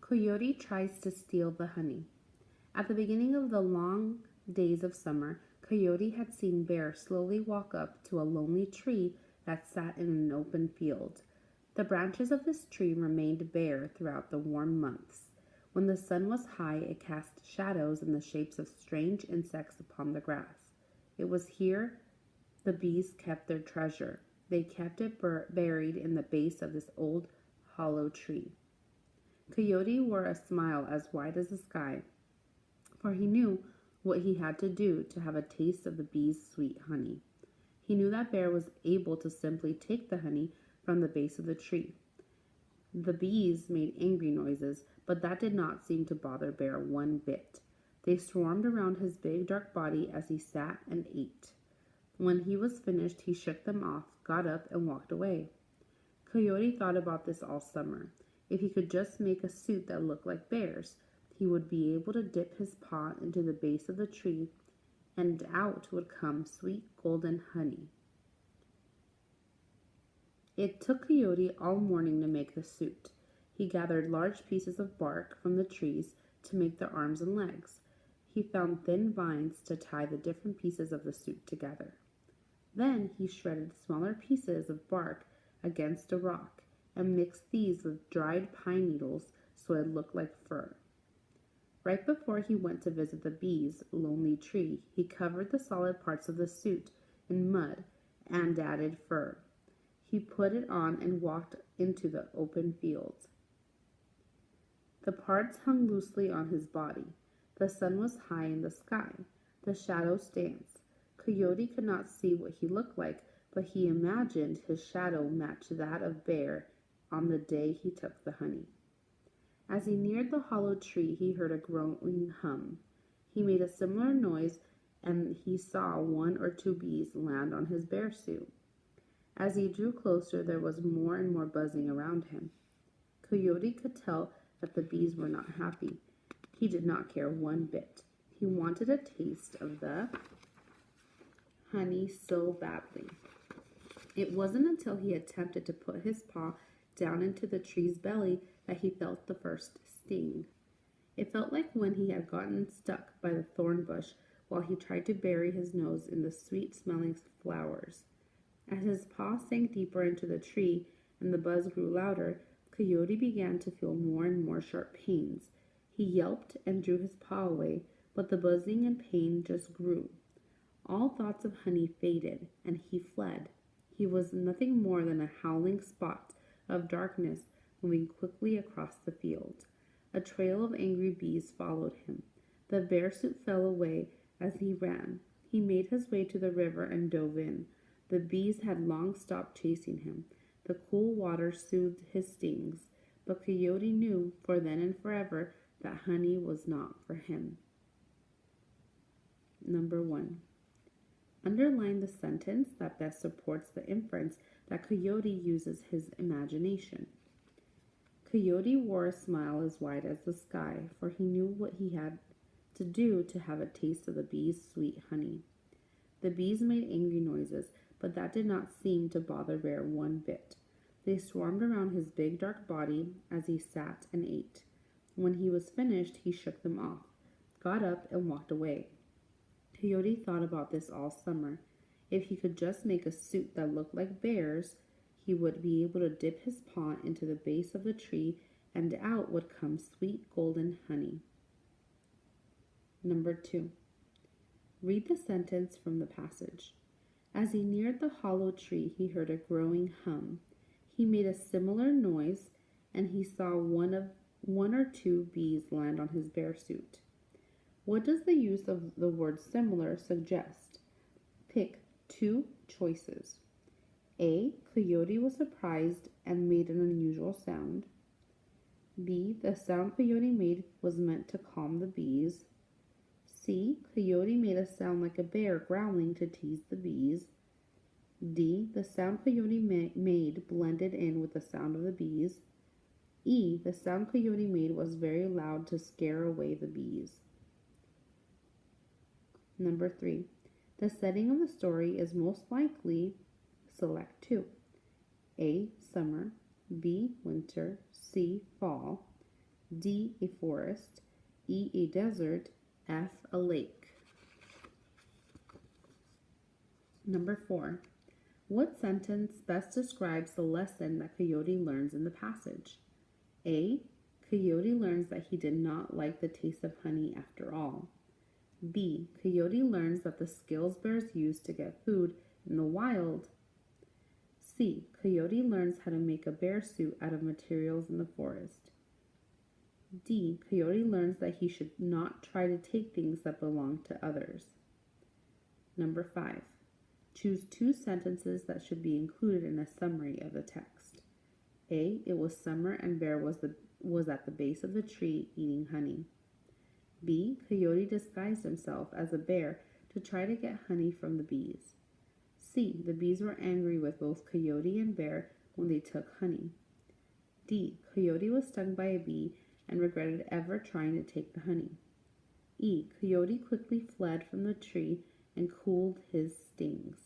Coyote tries to steal the honey. At the beginning of the long days of summer, Coyote had seen Bear slowly walk up to a lonely tree that sat in an open field. The branches of this tree remained bare throughout the warm months. When the sun was high, it cast shadows in the shapes of strange insects upon the grass. It was here the bees kept their treasure. They kept it buried in the base of this old hollow tree. Coyote wore a smile as wide as the sky, for he knew what he had to do to have a taste of the bees' sweet honey. He knew that Bear was able to simply take the honey from the base of the tree. The bees made angry noises, but that did not seem to bother Bear one bit. They swarmed around his big dark body as he sat and ate. When he was finished, he shook them off, got up, and walked away. Coyote thought about this all summer. If he could just make a suit that looked like Bear's, he would be able to dip his paw into the base of the tree, and out would come sweet golden honey. It took Coyote all morning to make the suit. He gathered large pieces of bark from the trees to make the arms and legs. He found thin vines to tie the different pieces of the suit together. Then he shredded smaller pieces of bark against a rock and mixed these with dried pine needles so it looked like fur. Right before he went to visit the bees' lonely tree, he covered the solid parts of the suit in mud and added fur. He put it on and walked into the open field. The parts hung loosely on his body. The sun was high in the sky. The shadows danced. Coyote could not see what he looked like, but he imagined his shadow matched that of Bear on the day he took the honey. As he neared the hollow tree, he heard a growing hum. He made a similar noise, and he saw one or two bees land on his bear suit. As he drew closer, there was more and more buzzing around him. Coyote could tell that the bees were not happy. He did not care one bit. He wanted a taste of the honey so badly. It wasn't until he attempted to put his paw down into the tree's belly that he felt the first sting. It felt like when he had gotten stuck by the thorn bush while he tried to bury his nose in the sweet-smelling flowers. As his paw sank deeper into the tree and the buzz grew louder, Coyote began to feel more and more sharp pains. He yelped and drew his paw away, but the buzzing and pain just grew. All thoughts of honey faded, and he fled. He was nothing more than a howling spot of darkness moving quickly across the field. A trail of angry bees followed him. The bear suit fell away as he ran. He made his way to the river and dove in. The bees had long stopped chasing him. The cool water soothed his stings, but Coyote knew, for then and forever, that honey was not for him. Number 1. Underline the sentence that best supports the inference that Coyote uses his imagination. Coyote wore a smile as wide as the sky, for he knew what he had to do to have a taste of the bees' sweet honey. The bees made angry noises, but that did not seem to bother Bear one bit. They swarmed around his big dark body as he sat and ate. When he was finished, he shook them off, got up, and walked away. Coyote thought about this all summer. If he could just make a suit that looked like Bear's, he would be able to dip his paw into the base of the tree, and out would come sweet golden honey. Number 2. Read the sentence from the passage. As he neared the hollow tree, he heard a growing hum. He made a similar noise, and he saw one or two bees land on his bear suit. What does the use of the word similar suggest? Pick two choices. A. Coyote was surprised and made an unusual sound. B. The sound Coyote made was meant to calm the bees. C. Coyote made a sound like a bear growling to tease the bees. D. The sound Coyote made blended in with the sound of the bees. E. The sound Coyote made was very loud to scare away the bees. Number 3. The setting of the story is most likely select 2. A. Summer. B. Winter. C. Fall. D, a forest, E, a desert, F, a lake. Number 4. What sentence best describes the lesson that Coyote learns in the passage? A, Coyote learns that he did not like the taste of honey after all. B, Coyote learns that the skills bears use to get food in the wild. C, Coyote learns how to make a bear suit out of materials in the forest. D, Coyote learns that he should not try to take things that belong to others. Number 5. Choose 2 sentences that should be included in a summary of the text. A, it was summer and Bear was at the base of the tree eating honey. B, Coyote disguised himself as a bear to try to get honey from the bees. C, the bees were angry with both Coyote and Bear when they took honey. D, Coyote was stung by a bee and regretted ever trying to take the honey. E, Coyote quickly fled from the tree and cooled his stings.